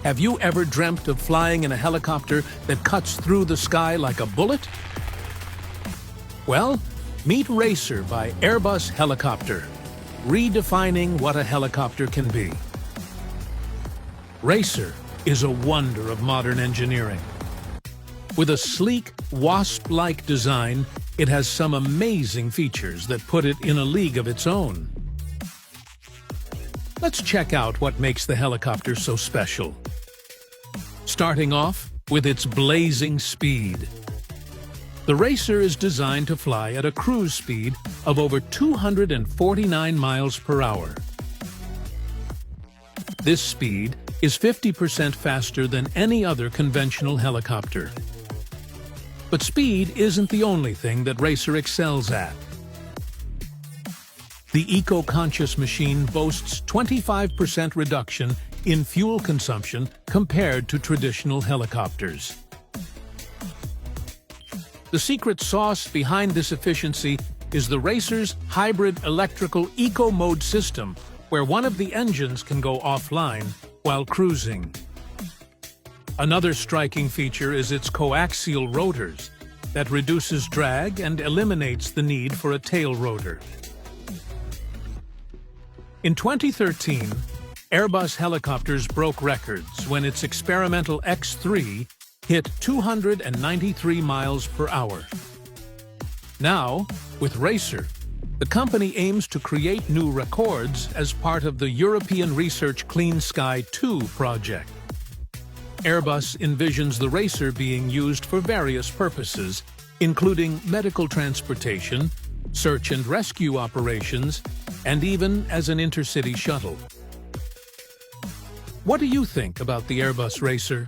Have you ever dreamt of flying in a helicopter that cuts through the sky like a bullet? Well, meet Racer by Airbus Helicopter, redefining what a helicopter can be. Racer is a wonder of modern engineering. With a sleek, wasp-like design, it has some amazing features that put it in a league of its own. Let's check out what makes the helicopter so special. Starting off with its blazing speed. The Racer is designed to fly at a cruise speed of over 249 miles per hour. This speed is 50% faster than any other conventional helicopter. But speed isn't the only thing that Racer excels at. The eco-conscious machine boasts 25% reduction in fuel consumption compared to traditional helicopters. The secret sauce behind this efficiency is the Racer's hybrid electrical eco-mode system, where one of the engines can go offline while cruising. Another striking feature is its coaxial rotors that reduces drag and eliminates the need for a tail rotor. In 2013, Airbus helicopters broke records when its experimental X-3 hit 293 miles per hour. Now, with Racer, the company aims to create new records as part of the European Research Clean Sky 2 project. Airbus envisions the Racer being used for various purposes, including medical transportation, search and rescue operations, and even as an intercity shuttle. What do you think about the Airbus Racer?